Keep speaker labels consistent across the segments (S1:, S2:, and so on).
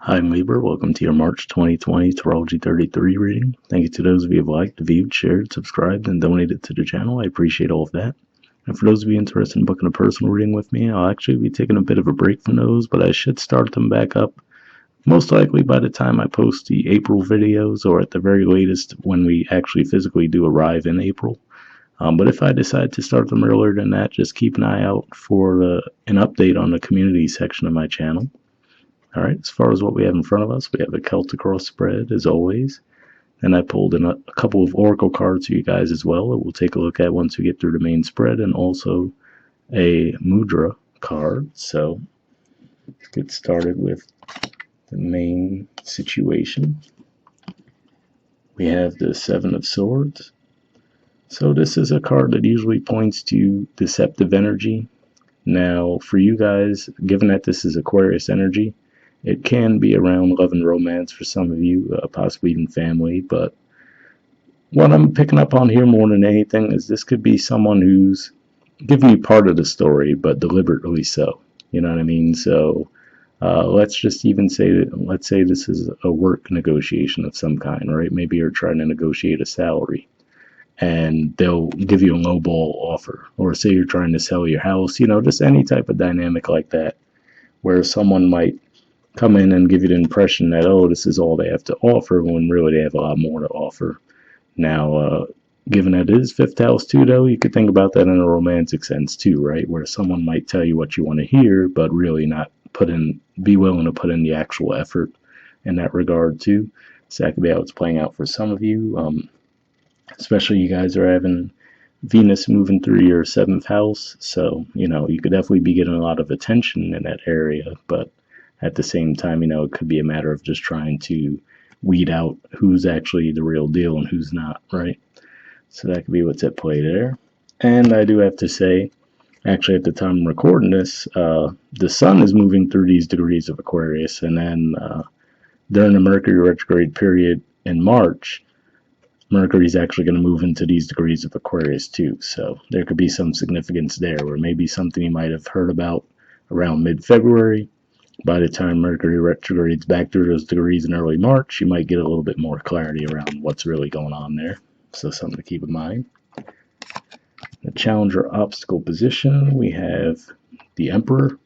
S1: Hi, I'm Libra. Welcome to your March 2020 Astrology 33 reading. Thank you to those of you who have liked, viewed, shared, subscribed, and donated to the channel. I appreciate all of that. And for those of you interested in booking a personal reading with me, I'll actually be taking a bit of a break from those, but I should start them back up most likely by the time I post the April videos, or at the very latest when we actually physically do arrive in April. But if I decide to start them earlier than that, just keep an eye out for an update on the community section of my channel. All right, as far as what we have in front of us, we have a Celtic cross spread, as always. And I pulled in a couple of oracle cards for you guys as well that we'll take a look at once we get through the main spread, and also a mudra card. So let's get started with the main situation. We have the Seven of Swords. So this is a card that usually points to deceptive energy. Now, for you guys, given that this is Aquarius energy, it can be around love and romance for some of you, possibly even family, but what I'm picking up on here more than anything is this could be someone who's giving you part of the story, but deliberately so. You know what I mean? So let's just even say that, let's say this is a work negotiation of some kind, right? Maybe you're trying to negotiate a salary, and they'll give you a lowball offer. Or say you're trying to sell your house, just any type of dynamic like that, where someone might come in and give you the impression that, oh, this is all they have to offer, when really they have a lot more to offer. Now, given that it is fifth house too, though, you could think about that in a romantic sense too, right? Where someone might tell you what you want to hear, but really not be willing to put in the actual effort in that regard too. So that could be how it's playing out for some of you. Especially you guys are having Venus moving through your seventh house, so you could definitely be getting a lot of attention in that area, but at the same time, it could be a matter of just trying to weed out who's actually the real deal and who's not, right? So that could be what's at play there. And I do have to say, actually, at the time I'm recording this, the sun is moving through these degrees of Aquarius, and then during the Mercury retrograde period in March, Mercury's actually going to move into these degrees of Aquarius too. So there could be some significance there, where maybe something you might have heard about around mid-February. By the time Mercury retrogrades back through those degrees in early March, you might get a little bit more clarity around what's really going on there. So something to keep in mind. The Challenger obstacle position, we have the Emperor.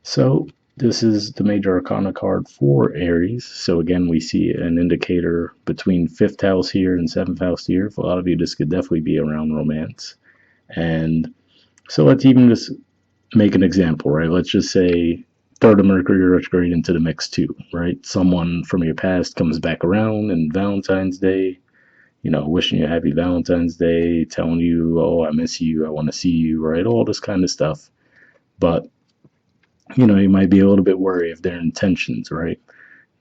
S1: So this is the major arcana card for Aries. So again, we see an indicator between fifth house here and seventh house here. For a lot of you, this could definitely be around romance. And so let's even just make an example, right? Let's just say throw the Mercury retrograde into the mix too, right? Someone from your past comes back around and Valentine's Day, wishing you a happy Valentine's Day, telling you, oh, I miss you, I want to see you, right? All this kind of stuff. But, you might be a little bit worried of their intentions, right?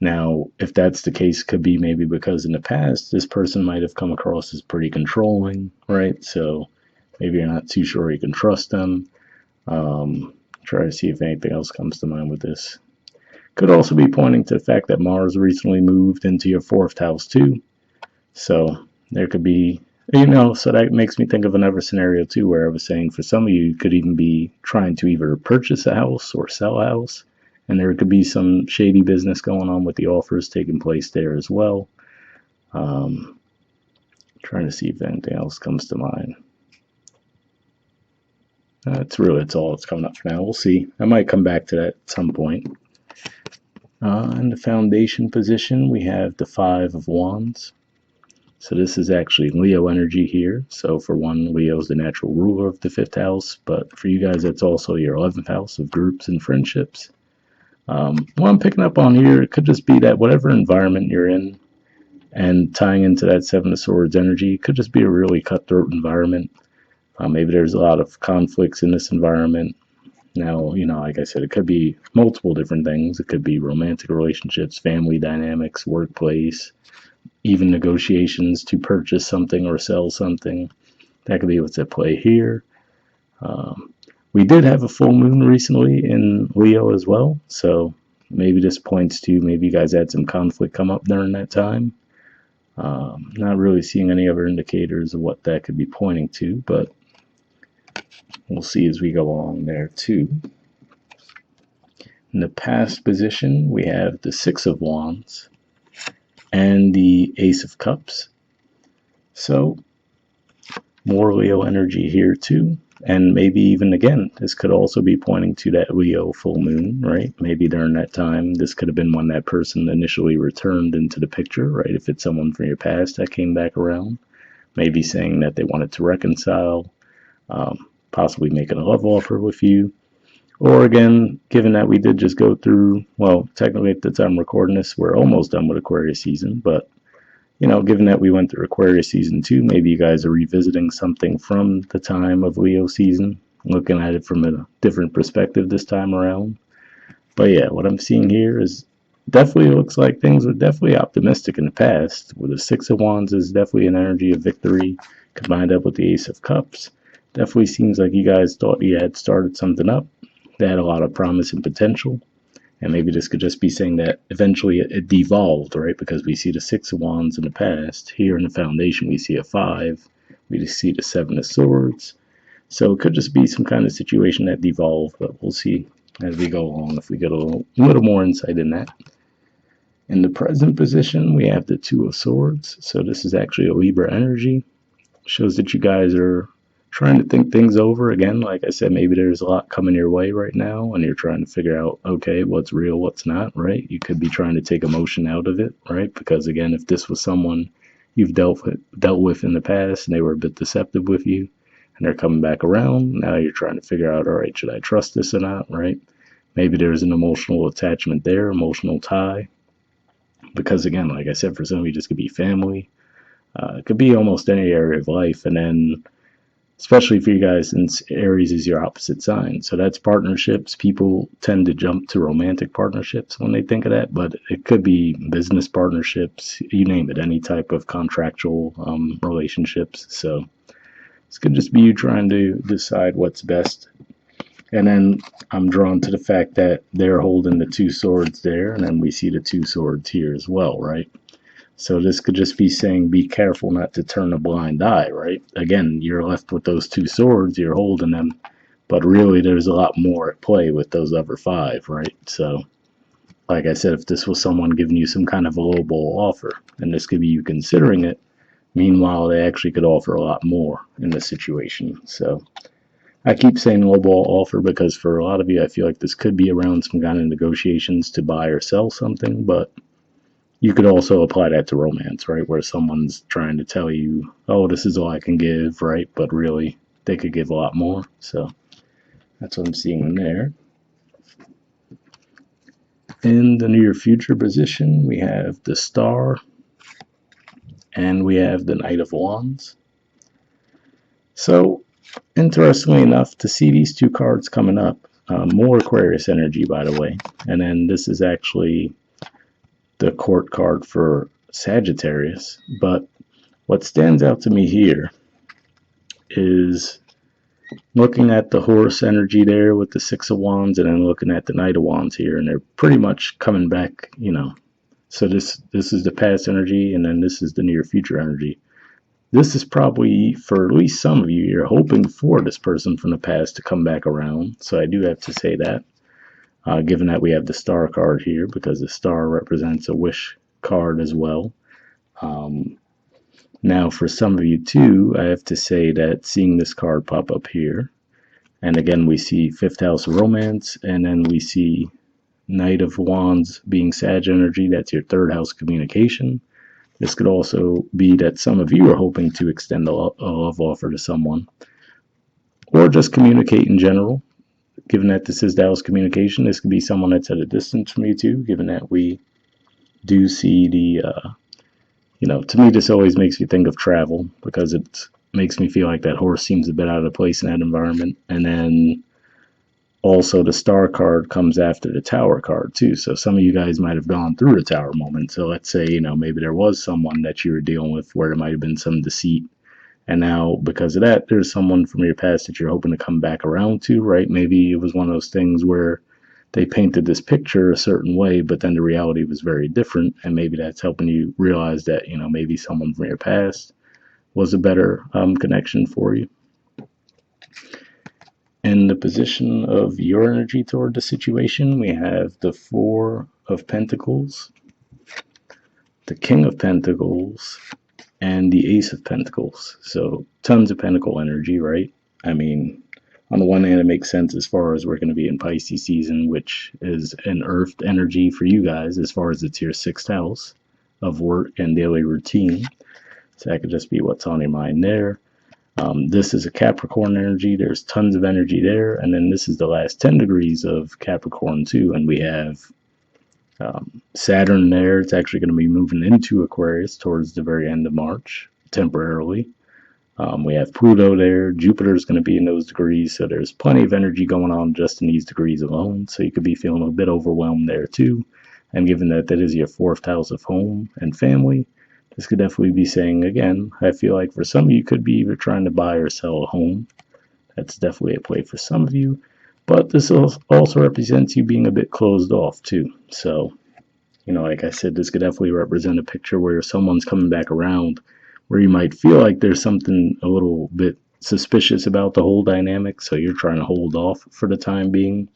S1: Now, if that's the case, could be maybe because in the past, this person might have come across as pretty controlling, right? So maybe you're not too sure you can trust them. Try to see if anything else comes to mind with this. Could also be pointing to the fact that Mars recently moved into your fourth house too. So there could be, so that makes me think of another scenario too, where I was saying for some of you, you could even be trying to either purchase a house or sell a house. And there could be some shady business going on with the offers taking place there as well. Trying to see if anything else comes to mind. That's all that's coming up for now. We'll see. I might come back to that at some point. In the foundation position, we have the Five of Wands. So this is actually Leo energy here. So for one, Leo is the natural ruler of the fifth house, but for you guys, that's also your 11th house of groups and friendships. What I'm picking up on here, it could just be that whatever environment you're in, and tying into that Seven of Swords energy, it could just be a really cutthroat environment. Maybe there's a lot of conflicts in this environment. Now, like I said, it could be multiple different things. It could be romantic relationships, family dynamics, workplace, even negotiations to purchase something or sell something. That could be what's at play here. We did have a full moon recently in Leo as well, so maybe this points to maybe you guys had some conflict come up during that time. Not really seeing any other indicators of what that could be pointing to, but we'll see as we go along there too. In the past position, we have the Six of Wands and the Ace of Cups. So, more Leo energy here too. And maybe even again, this could also be pointing to that Leo full moon, right? Maybe during that time, this could have been when that person initially returned into the picture, right? If it's someone from your past that came back around, maybe saying that they wanted to reconcile, possibly making a love offer with you. Or again, given that we did just go through, well, technically at the time I'm recording this, we're almost done with Aquarius season, but given that we went through Aquarius season 2, maybe you guys are revisiting something from the time of Leo season, looking at it from a different perspective this time around. But yeah, what I'm seeing here is definitely looks like things were definitely optimistic in the past. With the Six of Wands is definitely an energy of victory combined up with the Ace of Cups. Definitely seems like you guys thought you had started something up that had a lot of promise and potential. And maybe this could just be saying that eventually it devolved, right? Because we see the Six of Wands in the past. Here in the foundation, we see a 5. We see the 7 of Swords. So it could just be some kind of situation that devolved, but we'll see as we go along if we get a little more insight in that. In the present position, we have the Two of Swords. So this is actually a Libra energy. Shows that you guys are trying to think things over. Again, like I said, maybe there's a lot coming your way right now and you're trying to figure out, okay, what's real, what's not, right? You could be trying to take emotion out of it, right? Because again, if this was someone you've dealt with in the past and they were a bit deceptive with you and they're coming back around, now you're trying to figure out, all right, should I trust this or not, right? Maybe there's an emotional attachment there, emotional tie. Because again, like I said, for some of you, this could be family. It could be almost any area of life. And then especially for you guys, since Aries is your opposite sign. So that's partnerships. People tend to jump to romantic partnerships when they think of that, but it could be business partnerships, you name it, any type of contractual relationships. So this could just be you trying to decide what's best. And then I'm drawn to the fact that they're holding the two swords there, and then we see the two swords here as well, right? So this could just be saying, be careful not to turn a blind eye, right? Again, you're left with those two swords, you're holding them, but really there's a lot more at play with those other 5, right? So, like I said, if this was someone giving you some kind of a lowball offer, and this could be you considering it, meanwhile, they actually could offer a lot more in this situation. So, I keep saying lowball offer because for a lot of you, I feel like this could be around some kind of negotiations to buy or sell something, but you could also apply that to romance, right? Where someone's trying to tell you, oh, this is all I can give, right? But really, they could give a lot more. So that's what I'm seeing there. In the near future position, we have the Star and we have the Knight of Wands. So, interestingly enough, to see these two cards coming up, more Aquarius energy, by the way. And then this is actually the court card for Sagittarius. But what stands out to me here is looking at the horse energy there with the Six of Wands and then looking at the Knight of Wands here, and they're pretty much coming back, So this is the past energy, and then this is the near future energy. This is probably, for at least some of you, you're hoping for this person from the past to come back around. So I do have to say that, given that we have the Star card here, because the Star represents a wish card as well. Now, for some of you too, I have to say that seeing this card pop up here, and again, we see 5th house of romance, and then we see Knight of Wands being Sag energy, that's your 3rd house communication. This could also be that some of you are hoping to extend a love offer to someone, or just communicate in general. Given that this is the house communication, this could be someone that's at a distance from you too, given that we do see the to me, this always makes me think of travel because it makes me feel like that horse seems a bit out of place in that environment. And then also the Star card comes after the Tower card too. So some of you guys might have gone through a Tower moment. So let's say, maybe there was someone that you were dealing with where there might have been some deceit. And now because of that, there's someone from your past that you're hoping to come back around to, right? Maybe it was one of those things where they painted this picture a certain way, but then the reality was very different. And maybe that's helping you realize that, maybe someone from your past was a better connection for you. In the position of your energy toward the situation, we have the Four of Pentacles, the King of Pentacles, and the Ace of Pentacles. So tons of Pentacle energy, right? I mean, on the one hand, it makes sense as far as we're going to be in Pisces season, which is an earth energy for you guys as far as it's your sixth house of work and daily routine. So that could just be what's on your mind there. This is a Capricorn energy. There's tons of energy there. And then this is the last 10 degrees of Capricorn too. And we have Saturn there. It's actually going to be moving into Aquarius towards the very end of March, temporarily. We have Pluto there. Jupiter's going to be in those degrees. So there's plenty of energy going on just in these degrees alone. So you could be feeling a bit overwhelmed there too. And given that that is your fourth house of home and family, this could definitely be saying, again, I feel like for some of you could be either trying to buy or sell a home. That's definitely a play for some of you. But this also represents you being a bit closed off too. So, like I said, this could definitely represent a picture where someone's coming back around, where you might feel like there's something a little bit suspicious about the whole dynamic. So you're trying to hold off for the time being.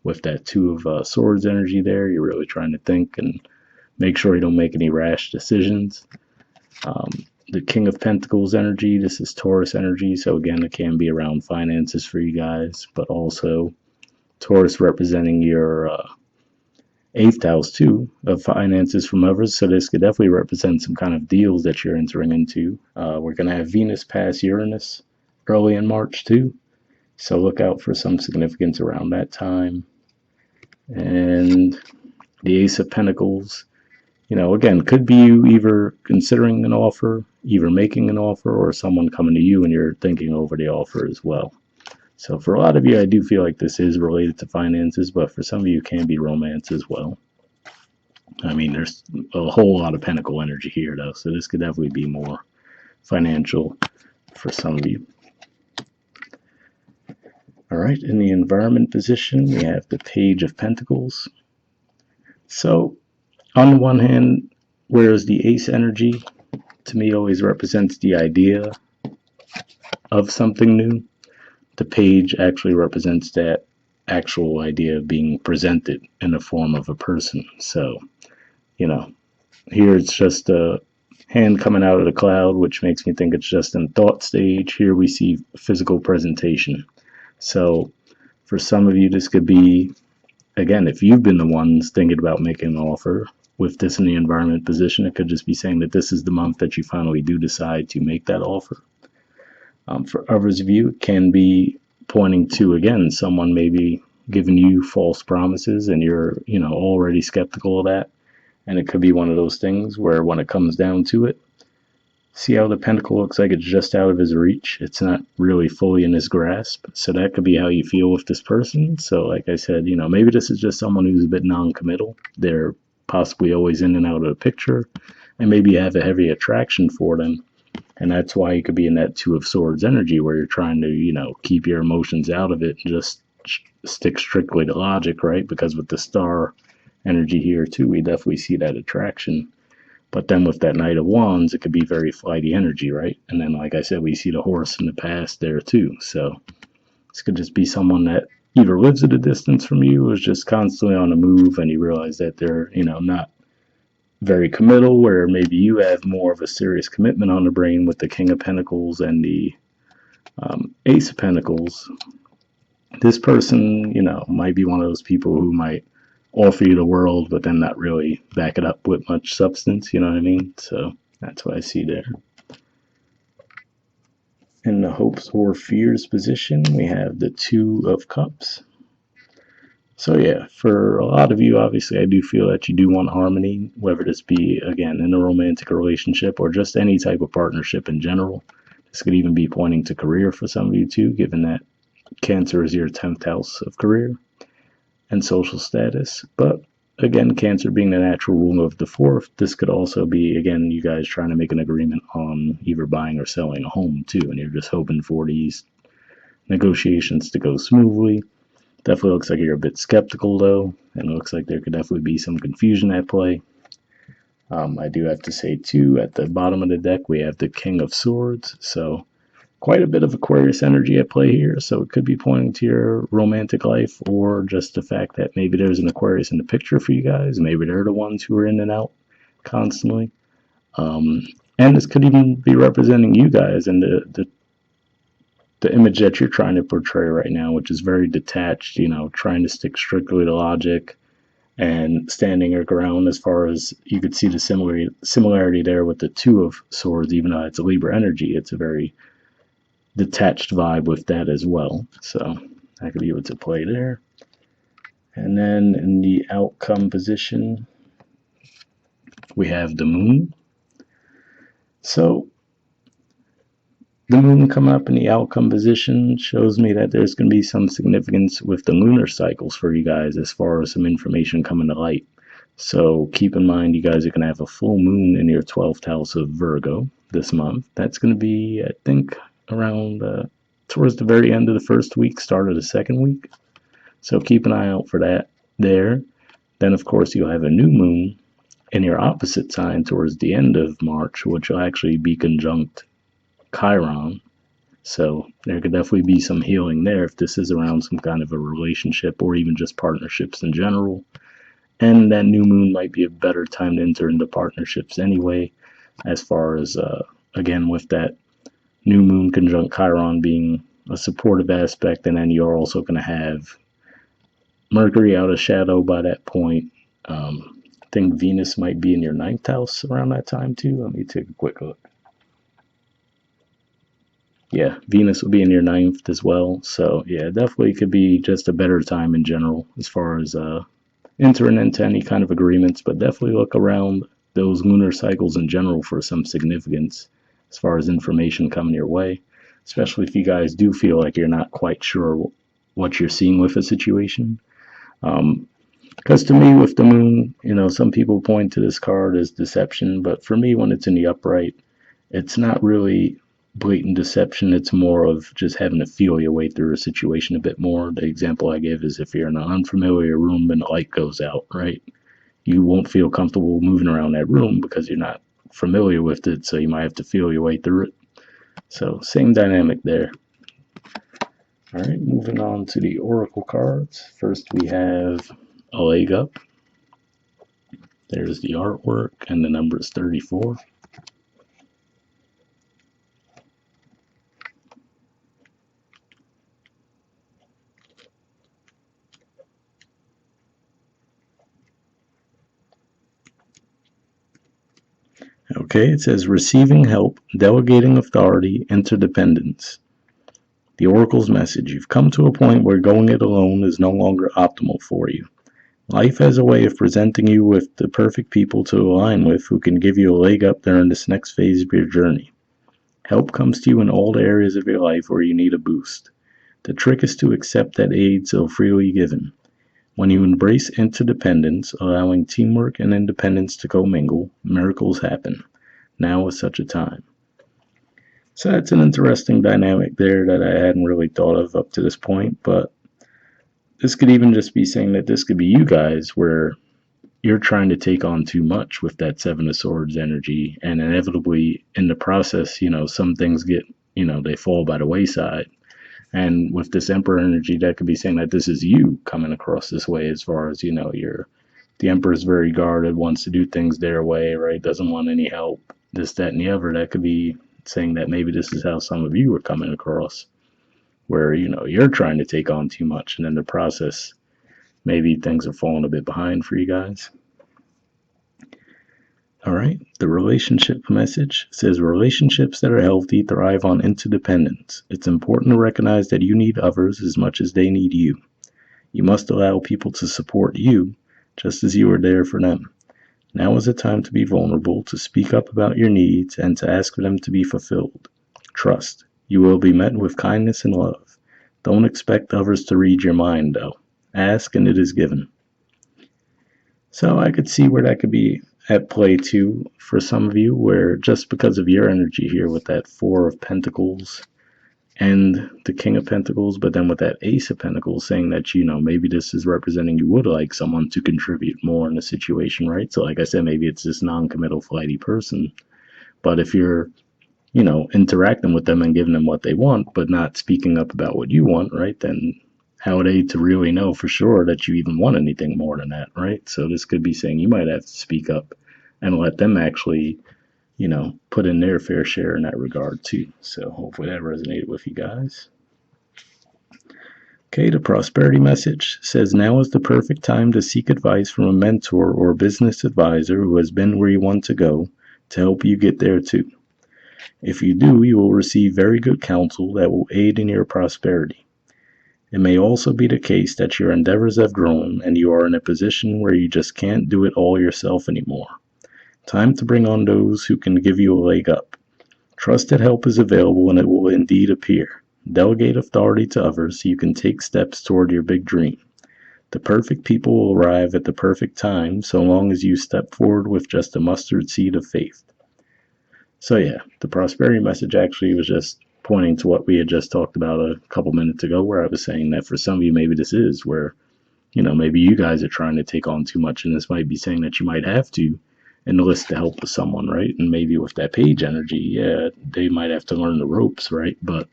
S1: With that Two of Swords energy there, you're really trying to think and make sure you don't make any rash decisions. The King of Pentacles energy, this is Taurus energy, so again, it can be around finances for you guys, but also Taurus representing your eighth house too of finances from others, so this could definitely represent some kind of deals that you're entering into. We're going to have Venus pass Uranus early in March too, so look out for some significance around that time. And the Ace of Pentacles, again, could be you either considering an offer, either making an offer, or someone coming to you and you're thinking over the offer as well. So for a lot of you, I do feel like this is related to finances, but for some of you, it can be romance as well. I mean, there's a whole lot of pentacle energy here, though, so this could definitely be more financial for some of you. All right, in the environment position, we have the Page of Pentacles. So on the one hand, whereas the Ace energy to me always represents the idea of something new, the Page actually represents that actual idea being presented in the form of a person. So, here it's just a hand coming out of the cloud, which makes me think it's just in thought stage. Here we see physical presentation. So for some of you, this could be, again, if you've been the ones thinking about making an offer with this in the environment position, it could just be saying that this is the month that you finally do decide to make that offer. For others of you, it can be pointing to, again, someone maybe giving you false promises and you're, already skeptical of that. And it could be one of those things where when it comes down to it, see how the pentacle looks like it's just out of his reach? It's not really fully in his grasp. So that could be how you feel with this person. So like I said, maybe this is just someone who's a bit non-committal. They're possibly always in and out of the picture. And maybe you have a heavy attraction for them. And that's why you could be in that Two of Swords energy where you're trying to, keep your emotions out of it and just stick strictly to logic, right? Because with the Star energy here too, we definitely see that attraction. But then with that Knight of Wands, it could be very flighty energy, right? And then, like I said, we see the Horse in the past there too. So this could just be someone that either lives at a distance from you or is just constantly on the move, and you realize that they're, not very committal, where maybe you have more of a serious commitment on the brain with the King of Pentacles and the Ace of Pentacles. This person, might be one of those people who might offer you the world, but then not really back it up with much substance, you know what I mean? So that's what I see there. In the hopes or fears position, we have the Two of Cups. So yeah, for a lot of you, obviously, I do feel that you do want harmony, whether this be, again, in a romantic relationship or just any type of partnership in general. This could even be pointing to career for some of you too, given that Cancer is your 10th house of career and social status. But again, Cancer being the natural ruler of the 4th, this could also be, again, you guys trying to make an agreement on either buying or selling a home too, and you're just hoping for these negotiations to go smoothly. Definitely looks like you're a bit skeptical though, and it looks like there could definitely be some confusion at play. I do have to say too, at the bottom of the deck we have the King of Swords, so quite a bit of Aquarius energy at play here, so it could be pointing to your romantic life, or just the fact that maybe there's an Aquarius in the picture for you guys. Maybe they're the ones who are in and out constantly. Um, and this could even be representing you guys and the image that you're trying to portray right now, which is very detached, trying to stick strictly to logic and standing your ground. As far as you could see the similarity there with the Two of Swords, even though it's a Libra energy, it's a very detached vibe with that as well. So that could be what's at play there. And then in the outcome position, we have the moon. So the moon coming up in the outcome position shows me that there's going to be some significance with the lunar cycles for you guys as far as some information coming to light. So keep in mind, you guys are going to have a full moon in your 12th house of Virgo this month. That's going to be, I think, around towards the very end of the first week, start of the second week. So keep an eye out for that there. Then, of course, you'll have a new moon in your opposite sign towards the end of March, which will actually be conjunct Chiron. So there could definitely be some healing there if this is around some kind of a relationship or even just partnerships in general. And that new moon might be a better time to enter into partnerships anyway, as far as, again, with that new moon conjunct Chiron being a supportive aspect, and then you're also going to have Mercury out of shadow by that point. I think Venus might be in your 9th house around that time too. Let me take a quick look. Yeah, Venus will be in your 9th as well. So yeah, definitely could be just a better time in general as far as entering into any kind of agreements, but definitely look around those lunar cycles in general for some significance as far as information coming your way, especially if you guys do feel like you're not quite sure what you're seeing with a situation. Because to me, with the moon, some people point to this card as deception, but for me, when it's in the upright, it's not really blatant deception. It's more of just having to feel your way through a situation a bit more. The example I give is if you're in an unfamiliar room and the light goes out, right? You won't feel comfortable moving around that room because you're not familiar with it, so you might have to feel your way through it. So same dynamic there. All right, moving on to the oracle cards. First we have a leg up. There's the artwork, and the number is 34. Okay, it says receiving help, delegating authority, interdependence. The Oracle's message: you've come to a point where going it alone is no longer optimal for you. Life has a way of presenting you with the perfect people to align with who can give you a leg up during this next phase of your journey. Help comes to you in all the areas of your life where you need a boost. The trick is to accept that aid so freely given. When you embrace interdependence, allowing teamwork and independence to commingle, miracles happen. Now is such a time. So that's an interesting dynamic there that I hadn't really thought of up to this point, but this could even just be saying that this could be you guys where you're trying to take on too much with that Seven of Swords energy, and inevitably in the process, some things get, they fall by the wayside. And with this Emperor energy, that could be saying that this is you coming across this way as far as, the Emperor's very guarded, wants to do things their way, right? Doesn't want any help, this, that, and the other. That could be saying that maybe this is how some of you are coming across, where, you're trying to take on too much, and in the process, maybe things are falling a bit behind for you guys. All right, the relationship message says relationships that are healthy thrive on interdependence. It's important to recognize that you need others as much as they need you. You must allow people to support you just as you are there for them. Now is the time to be vulnerable, to speak up about your needs, and to ask for them to be fulfilled. Trust. You will be met with kindness and love. Don't expect others to read your mind, though. Ask and it is given. So I could see where that could be at play too for some of you, where just because of your energy here with that Four of Pentacles and the King of Pentacles, but then with that Ace of Pentacles saying that, maybe this is representing you would like someone to contribute more in a situation, right? So like I said, maybe it's this non-committal flighty person. But if you're interacting with them and giving them what they want, but not speaking up about what you want, right? Then how are they to really know for sure that you even want anything more than that, right? So this could be saying you might have to speak up and let them actually, put in their fair share in that regard too. So hopefully that resonated with you guys. Okay, the prosperity message says now is the perfect time to seek advice from a mentor or business advisor who has been where you want to go to help you get there too. If you do, you will receive very good counsel that will aid in your prosperity. It may also be the case that your endeavors have grown and you are in a position where you just can't do it all yourself anymore. Time to bring on those who can give you a leg up. Trust that help is available and it will indeed appear. Delegate authority to others so you can take steps toward your big dream. The perfect people will arrive at the perfect time so long as you step forward with just a mustard seed of faith. So yeah, the prosperity message actually was just pointing to what we had just talked about a couple minutes ago, where I was saying that for some of you, maybe this is where, maybe you guys are trying to take on too much, and this might be saying that you might have to enlist the help of someone, right? And maybe with that page energy, yeah, they might have to learn the ropes, right? But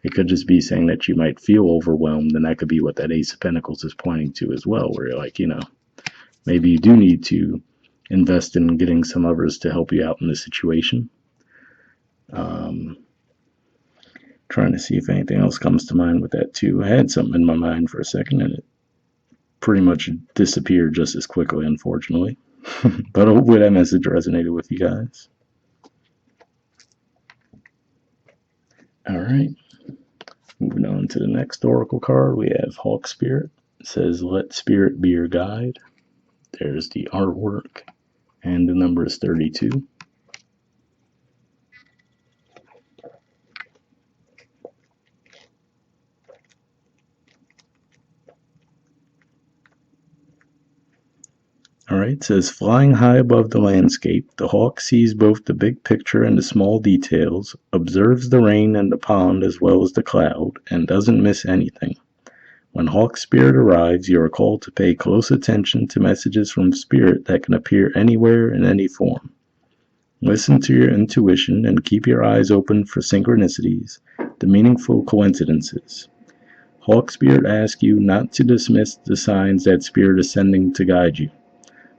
S1: it could just be saying that you might feel overwhelmed, and that could be what that Ace of Pentacles is pointing to as well, where you're like, maybe you do need to invest in getting some others to help you out in this situation. Trying to see if anything else comes to mind with that too. I had something in my mind for a second and it pretty much disappeared just as quickly, unfortunately. But hopefully that message resonated with you guys. All right. Moving on to the next oracle card, we have Hawk Spirit. It says, "Let Spirit be your guide." There's the artwork, and the number is 32. All right, it says, "Flying high above the landscape, the hawk sees both the big picture and the small details, observes the rain and the pond as well as the cloud, and doesn't miss anything. When Hawk Spirit arrives, you are called to pay close attention to messages from Spirit that can appear anywhere in any form. Listen to your intuition and keep your eyes open for synchronicities, the meaningful coincidences. Hawk Spirit asks you not to dismiss the signs that Spirit is sending to guide you.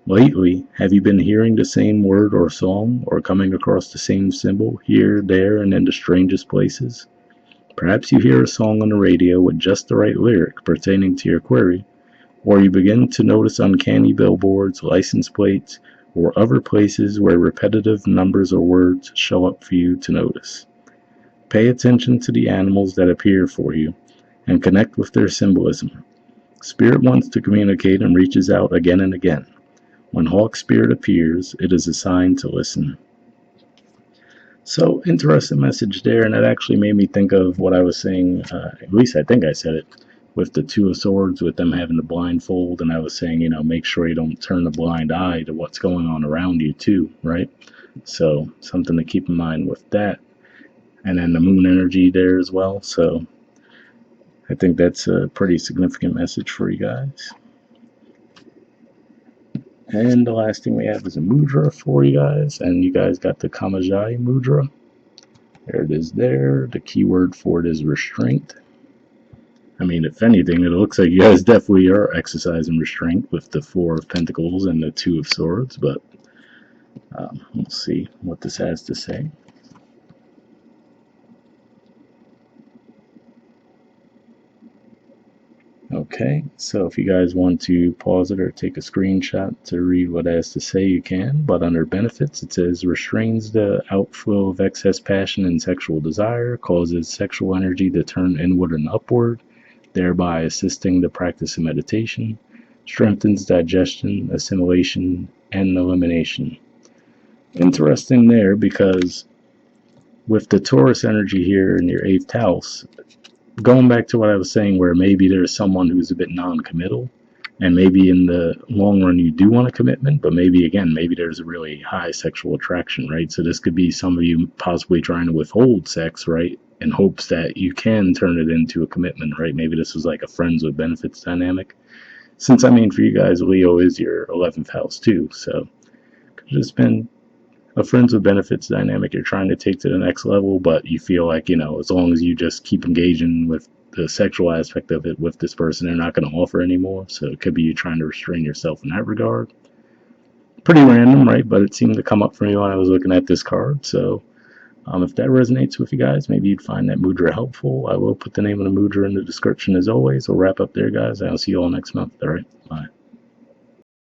S1: Lately, have you been hearing the same word or song, or coming across the same symbol here, there, and in the strangest places? Perhaps you hear a song on the radio with just the right lyric pertaining to your query, or you begin to notice uncanny billboards, license plates, or other places where repetitive numbers or words show up for you to notice. Pay attention to the animals that appear for you and connect with their symbolism. Spirit wants to communicate and reaches out again and again. When Hawk Spirit appears, it is a sign to listen." So, interesting message there, and that actually made me think of what I was saying, at least I think I said it, with the Two of Swords, with them having the blindfold, and I was saying, make sure you don't turn a blind eye to what's going on around you too, right? So, something to keep in mind with that. And then the moon energy there as well, so I think that's a pretty significant message for you guys. And the last thing we have is a mudra for you guys, and you guys got the Kamajayi mudra. There it is there. The keyword for it is restraint. I mean, if anything, it looks like you guys definitely are exercising restraint with the Four of Pentacles and the Two of Swords, but we'll see what this has to say. Okay, so if you guys want to pause it or take a screenshot to read what it has to say, you can, but under benefits, it says restrains the outflow of excess passion and sexual desire, causes sexual energy to turn inward and upward, thereby assisting the practice of meditation, strengthens digestion, assimilation, and elimination. Interesting there, because with the Taurus energy here in your 8th house, going back to what I was saying, where maybe there's someone who's a bit non-committal, and maybe in the long run you do want a commitment, but maybe again, maybe there's a really high sexual attraction, right? So this could be some of you possibly trying to withhold sex, right, in hopes that you can turn it into a commitment, right? Maybe this was like a friends with benefits dynamic. Since, I mean, for you guys, Leo is your 11th house too, so could have just been a friends with benefits dynamic you're trying to take to the next level, but you feel like, as long as you just keep engaging with the sexual aspect of it with this person, they're not going to offer anymore. So it could be you trying to restrain yourself in that regard. Pretty random, right? But it seemed to come up for me when I was looking at this card. So if that resonates with you guys, maybe you'd find that mudra helpful. I will put the name of the mudra in the description as always. We'll wrap up there, guys. I'll see you all next month. All right. Bye.